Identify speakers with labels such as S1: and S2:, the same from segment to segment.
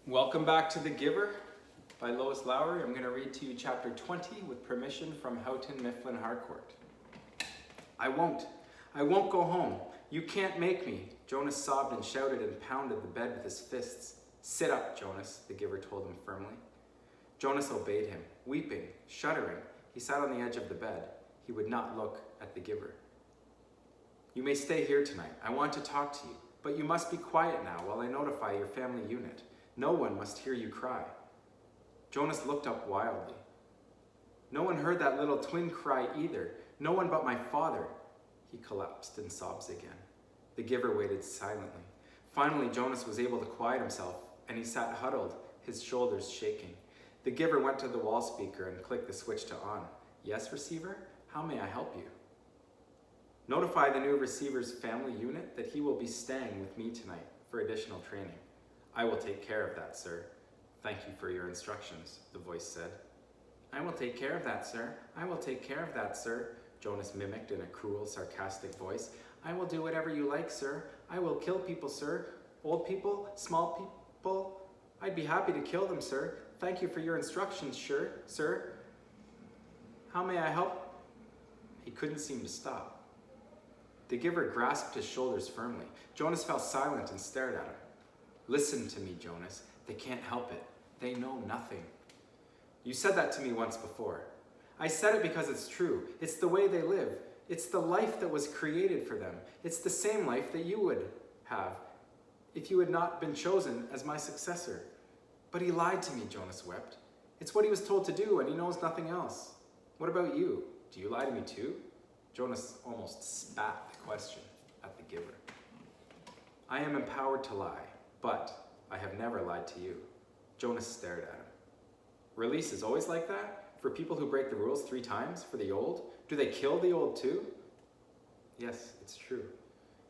S1: Welcome back to The Giver by Lois Lowry. I'm going to read to you chapter 20 with permission from Houghton Mifflin Harcourt. I won't go home. You can't make me. Jonas sobbed and shouted and pounded the bed with his fists. Sit up, Jonas, the Giver told him firmly. Jonas obeyed him, weeping, shuddering. He sat on the edge of the bed. He would not look at the Giver. You may stay here tonight. I want to talk to you, but you must be quiet now while I notify your family unit. No one must hear you cry. Jonas looked up wildly. No one heard that little twin cry either. No one but my father. He collapsed in sobs again. The Giver waited silently. Finally, Jonas was able to quiet himself, and he sat huddled, his shoulders shaking. The Giver went to the wall speaker and clicked the switch to on. Yes, receiver? How may I help you? Notify the new receiver's family unit that he will be staying with me tonight for additional training. I will take care of that, sir. Thank you for your instructions, the voice said. I will take care of that, sir. I will take care of that, sir, Jonas mimicked in a cruel, sarcastic voice. I will do whatever you like, sir. I will kill people, sir. Old people, small people. I'd be happy to kill them, sir. Thank you for your instructions, sir. How may I help? He couldn't seem to stop. The Giver grasped his shoulders firmly. Jonas fell silent and stared at him. Listen to me, Jonas. They can't help it. They know nothing. You said that to me once before. I said it because it's true. It's the way they live. It's the life that was created for them. It's the same life that you would have if you had not been chosen as my successor. But he lied to me, Jonas wept. It's what he was told to do, and he knows nothing else. What about you? Do you lie to me too? Jonas almost spat the question at the Giver. I am empowered to lie. But I have never lied to you. Jonas stared at him. Release is always like that? For people who break the rules 3 times? For the old? Do they kill the old too? Yes, it's true.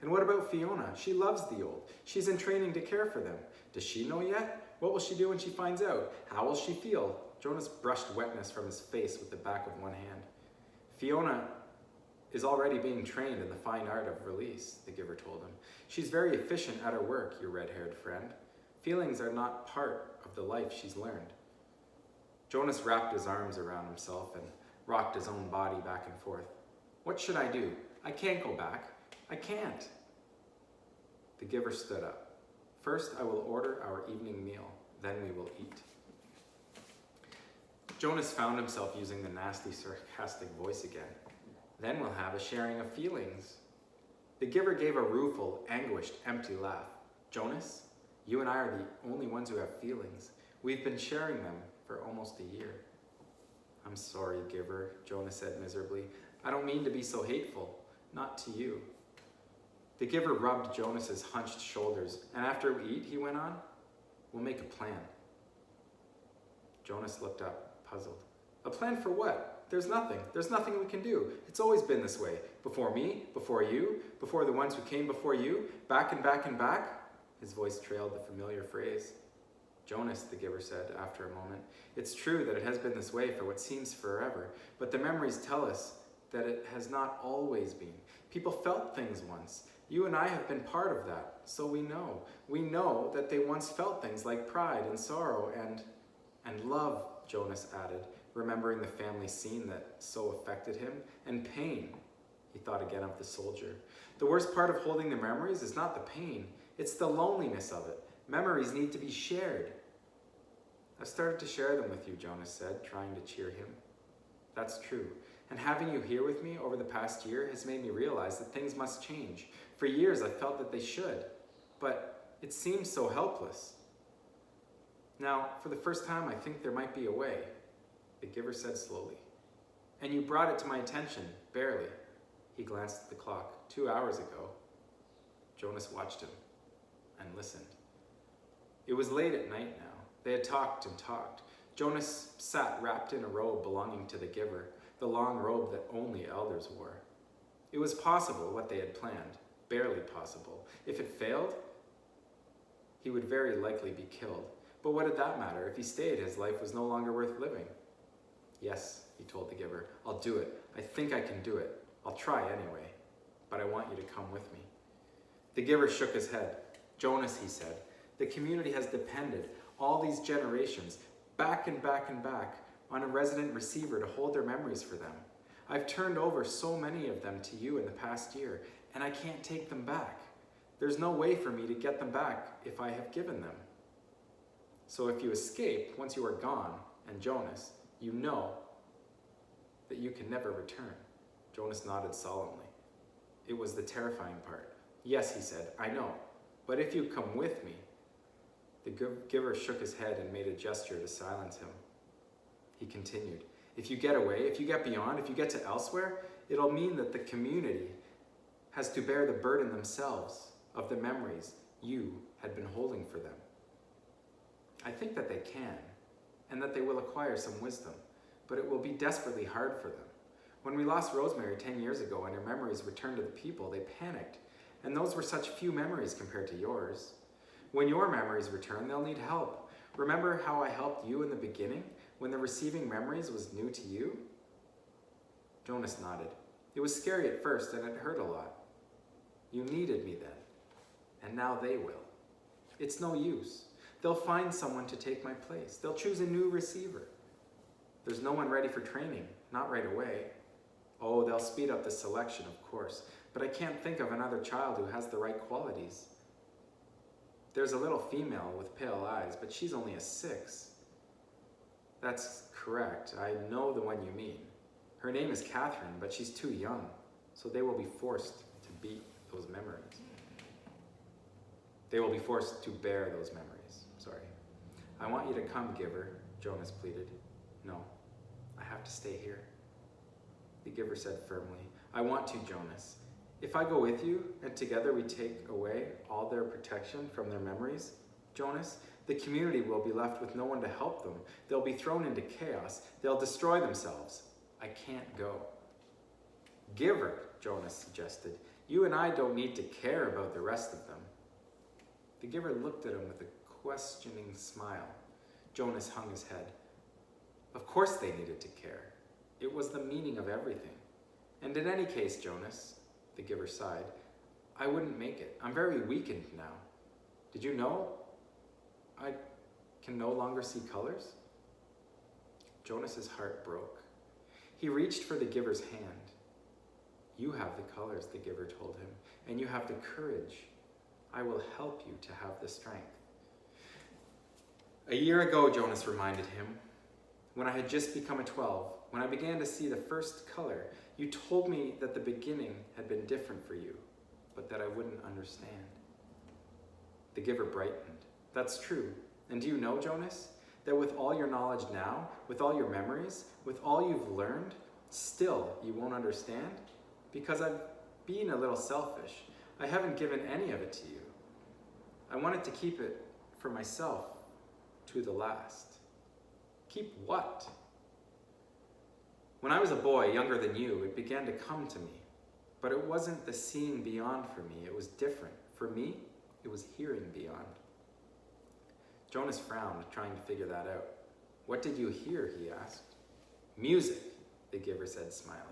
S1: And what about Fiona? She loves the old. She's in training to care for them. Does she know yet? What will she do when she finds out? How will she feel? Jonas brushed wetness from his face with the back of one hand. Fiona is already being trained in the fine art of release, the Giver told him. She's very efficient at her work, your red-haired friend. Feelings are not part of the life she's learned. Jonas wrapped his arms around himself and rocked his own body back and forth. What should I do? I can't go back. I can't. The Giver stood up. First, I will order our evening meal. Then we will eat. Jonas found himself using the nasty, sarcastic voice again. Then we'll have a sharing of feelings. The Giver gave a rueful, anguished, empty laugh. Jonas, you and I are the only ones who have feelings. We've been sharing them for almost a year. I'm sorry, Giver, Jonas said miserably. I don't mean to be so hateful. Not to you. The Giver rubbed Jonas's hunched shoulders, and after we eat, he went on, we'll make a plan. Jonas looked up, puzzled. A plan for what? There's nothing we can do. It's always been this way. Before me, before you, before the ones who came before you, back and back and back. His voice trailed the familiar phrase. Jonas, the Giver said after a moment, it's true that it has been this way for what seems forever, but the memories tell us that it has not always been. People felt things once. You and I have been part of that, so we know. We know that they once felt things like pride and sorrow and love, Jonas added, remembering the family scene that so affected him, and pain. He thought again of the soldier. The worst part of holding the memories is not the pain, it's the loneliness of it. Memories need to be shared. I've started to share them with you, Jonas said, trying to cheer him. That's true. And having you here with me over the past year has made me realize that things must change. For years I felt that they should, but it seems so helpless. Now, for the first time, I think there might be a way, the Giver said slowly. And you brought it to my attention, barely. He glanced at the clock. 2 hours ago. Jonas watched him and listened. It was late at night now. They had talked and talked. Jonas sat wrapped in a robe belonging to the Giver, the long robe that only elders wore. It was possible what they had planned, barely possible. If it failed, he would very likely be killed. But what did that matter? If he stayed, his life was no longer worth living. Yes, he told the Giver, I'll do it. I think I can do it. I'll try anyway, but I want you to come with me. The Giver shook his head. Jonas, he said, The community has depended all these generations, back and back and back, on a resident receiver to hold their memories for them. I've turned over so many of them to you in the past year, and I can't take them back. There's no way for me to get them back if I have given them. So if you escape once you are gone, and Jonas, you know that you can never return. Jonas nodded solemnly. It was the terrifying part. Yes, he said, I know, but if you come with me. The giver shook his head and made a gesture to silence him. He continued, if you get away, if you get beyond, if you get to elsewhere, it'll mean that the community has to bear the burden themselves of the memories you had been holding for them. I think that they can, and that they will acquire some wisdom, but it will be desperately hard for them. When we lost Rosemary 10 years ago and her memories returned to the people, they panicked, and those were such few memories compared to yours. When your memories return, they'll need help. Remember how I helped you in the beginning, when the receiving memories was new to you? Jonas nodded. It was scary at first, and it hurt a lot. You needed me then, and now they will. It's no use. They'll find someone to take my place. They'll choose a new receiver. There's no one ready for training, not right away. Oh, they'll speed up the selection, of course, but I can't think of another child who has the right qualities. There's a little female with pale eyes, but she's only a 6. That's correct. I know the one you mean. Her name is Catherine, but she's too young, so they will be forced to beat those memories. They will be forced to bear those memories. Sorry. I want you to come, Giver, Jonas pleaded. No, I have to stay here. The giver said firmly, I want to, Jonas. If I go with you, and together we take away all their protection from their memories, Jonas, the community will be left with no one to help them. They'll be thrown into chaos. They'll destroy themselves. I can't go. Giver, Jonas suggested, you and I don't need to care about the rest of them. The giver looked at him with a questioning smile. Jonas hung his head. Of course they needed to care. It was the meaning of everything. And in any case, Jonas, the giver sighed, I wouldn't make it. I'm very weakened now. Did you know I can no longer see colors? Jonas's heart broke. He reached for the giver's hand. You have the colors, the giver told him, and you have the courage. I will help you to have the strength. A year ago, Jonas reminded him, when I had just become a 12, when I began to see the first color, you told me that the beginning had been different for you, but that I wouldn't understand. The giver brightened. That's true. And do you know, Jonas, that with all your knowledge now, with all your memories, with all you've learned, still you won't understand? Because I've been a little selfish. I haven't given any of it to you. I wanted to keep it for myself to the last. Keep what? When I was a boy, younger than you, it began to come to me. But it wasn't the seeing beyond for me. It was different. For me, it was hearing beyond. Jonas frowned, trying to figure that out. What did you hear, he asked. Music, the giver said, smiling.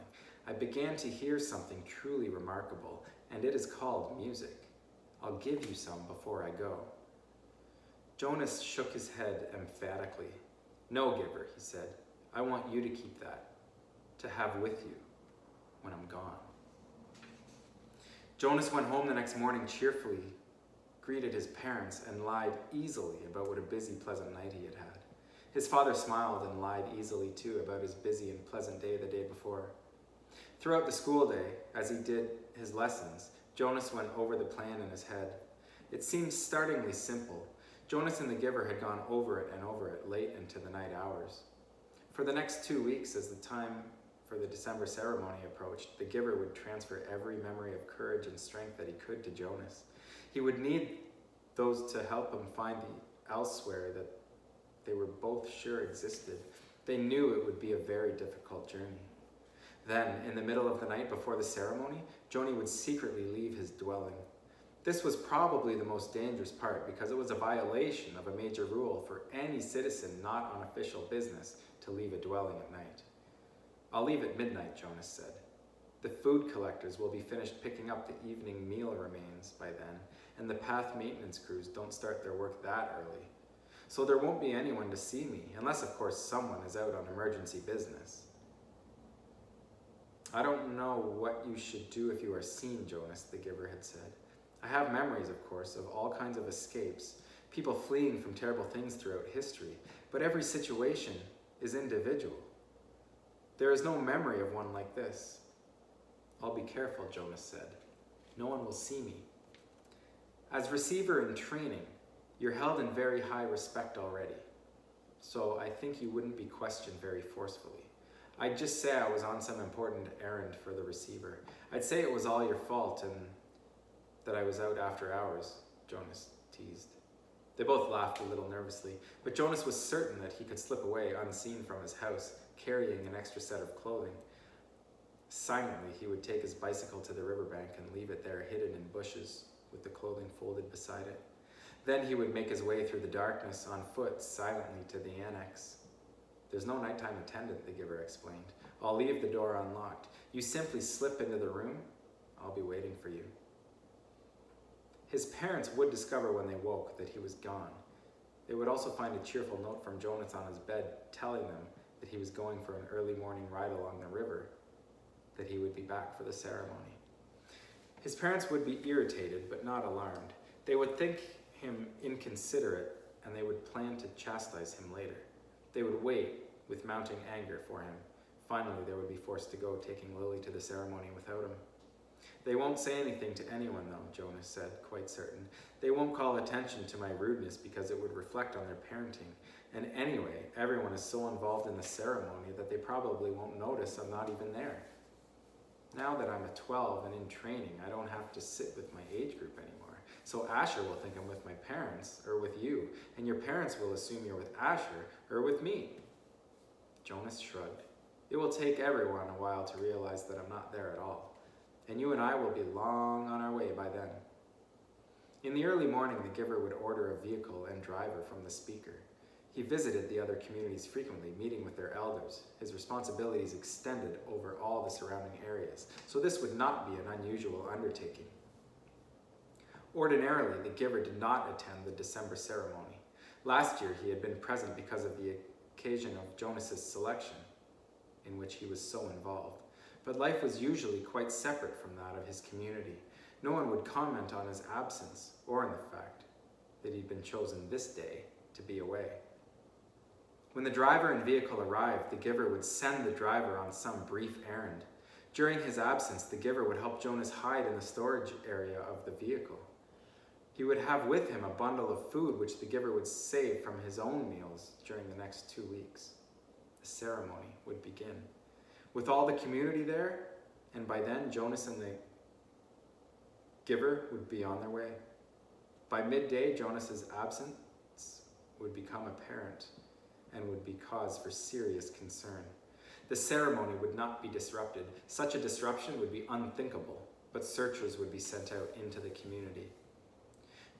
S1: I began to hear something truly remarkable, and it is called music. I'll give you some before I go. Jonas shook his head emphatically. No, giver, he said. I want you to keep that, to have with you when I'm gone. Jonas went home the next morning cheerfully, greeted his parents, and lied easily about what a busy, pleasant night he had had. His father smiled and lied easily too about his busy and pleasant day the day before. Throughout the school day, as he did his lessons, Jonas went over the plan in his head. It seemed startlingly simple. Jonas and the giver had gone over it and over it late into the night hours. For the next 2 weeks, as the time for the December ceremony approached, the giver would transfer every memory of courage and strength that he could to Jonas. He would need those to help him find the elsewhere that they were both sure existed. They knew it would be a very difficult journey. Then, in the middle of the night before the ceremony, Joni would secretly leave his dwelling. This was probably the most dangerous part because it was a violation of a major rule for any citizen not on official business to leave a dwelling at night. I'll leave at midnight, Jonas said. The food collectors will be finished picking up the evening meal remains by then, and the path maintenance crews don't start their work that early. So there won't be anyone to see me, unless of course someone is out on emergency business. I don't know what you should do if you are seen, Jonas, the giver had said. I have memories, of course, of all kinds of escapes, people fleeing from terrible things throughout history, but every situation is individual. There is no memory of one like this. I'll be careful, Jonas said. No one will see me. As receiver in training, you're held in very high respect already, so I think you wouldn't be questioned very forcefully. I'd just say I was on some important errand for the receiver. I'd say it was all your fault and that I was out after hours, Jonas teased. They both laughed a little nervously, but Jonas was certain that he could slip away unseen from his house, carrying an extra set of clothing. Silently, he would take his bicycle to the riverbank and leave it there hidden in bushes with the clothing folded beside it. Then he would make his way through the darkness on foot silently to the annex. There's no nighttime attendant, the giver explained. I'll leave the door unlocked. You simply slip into the room. I'll be waiting for you. His parents would discover when they woke that he was gone. They would also find a cheerful note from Jonas on his bed telling them that he was going for an early morning ride along the river, that he would be back for the ceremony. His parents would be irritated, but not alarmed. They would think him inconsiderate, and they would plan to chastise him later. They would wait with mounting anger for him. Finally, they would be forced to go, taking Lily to the ceremony without him. They won't say anything to anyone, though, Jonas said, quite certain. They won't call attention to my rudeness because it would reflect on their parenting. And anyway, everyone is so involved in the ceremony that they probably won't notice I'm not even there. Now that I'm a 12 and in training, I don't have to sit with my age group anymore. So Asher will think I'm with my parents, or with you, and your parents will assume you're with Asher, or with me. Jonas shrugged. It will take everyone a while to realize that I'm not there at all, and you and I will be long on our way by then. In the early morning, the giver would order a vehicle and driver from the speaker. He visited the other communities frequently, meeting with their elders. His responsibilities extended over all the surrounding areas, so this would not be an unusual undertaking. Ordinarily, the giver did not attend the December ceremony. Last year, he had been present because of the occasion of Jonas's selection, in which he was so involved. But life was usually quite separate from that of his community. No one would comment on his absence or on the fact that he'd been chosen this day to be away. When the driver and vehicle arrived, the giver would send the driver on some brief errand. During his absence, the giver would help Jonas hide in the storage area of the vehicle. He would have with him a bundle of food which the giver would save from his own meals during the next 2 weeks. The ceremony would begin. With all the community there, and by then Jonas and the giver would be on their way. By midday, Jonas's absence would become apparent and would be cause for serious concern. The ceremony would not be disrupted. Such a disruption would be unthinkable, but searchers would be sent out into the community.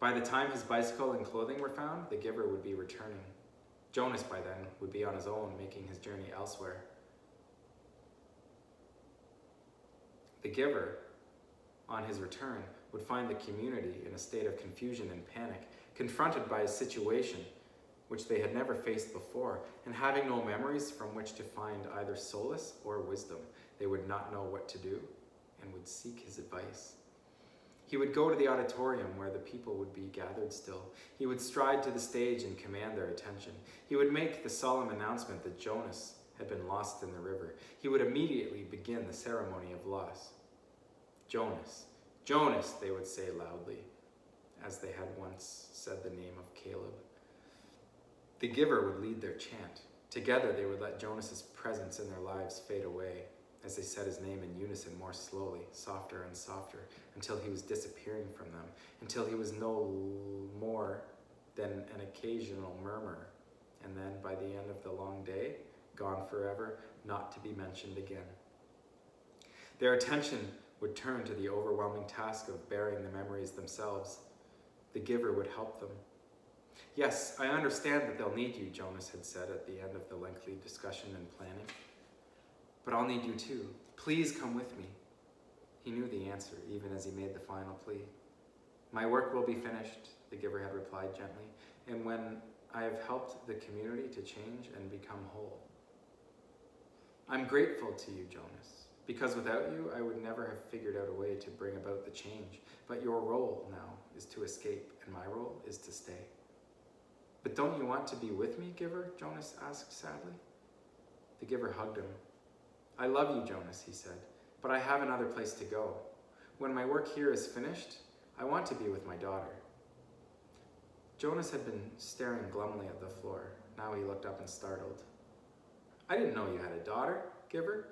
S1: By the time his bicycle and clothing were found, the giver would be returning. Jonas, by then, would be on his own, making his journey elsewhere. The giver, on his return, would find the community in a state of confusion and panic, confronted by a situation which they had never faced before, and having no memories from which to find either solace or wisdom. They would not know what to do and would seek his advice. He would go to the auditorium where the people would be gathered still. He would stride to the stage and command their attention. He would make the solemn announcement that Jonas had been lost in the river. He would immediately begin the ceremony of loss. Jonas, Jonas, they would say loudly, as they had once said the name of Caleb. The giver would lead their chant. Together they would let Jonas's presence in their lives fade away, as they said his name in unison more slowly, softer and softer, until he was disappearing from them, until he was no more than an occasional murmur, and then by the end of the long day, gone forever, not to be mentioned again. Their attention would turn to the overwhelming task of bearing the memories themselves. The giver would help them. Yes, I understand that they'll need you, Jonas had said at the end of the lengthy discussion and planning. But I'll need you too. Please come with me. He knew the answer, even as he made the final plea. My work will be finished, the giver had replied gently, and when I have helped the community to change and become whole. I'm grateful to you, Jonas, because without you, I would never have figured out a way to bring about the change. But your role now is to escape, and my role is to stay. But don't you want to be with me, giver? Jonas asked sadly. The giver hugged him. I love you, Jonas, he said, but I have another place to go. When my work here is finished, I want to be with my daughter. Jonas had been staring glumly at the floor. Now he looked up and startled. I didn't know you had a daughter, giver.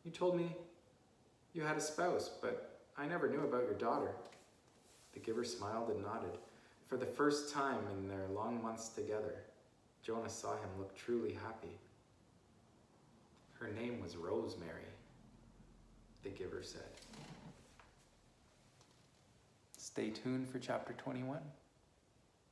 S1: You told me you had a spouse, but I never knew about your daughter. The giver smiled and nodded. For the first time in their long months together, Jonas saw him look truly happy. Her name was Rosemary, the giver said. Stay tuned for chapter 21.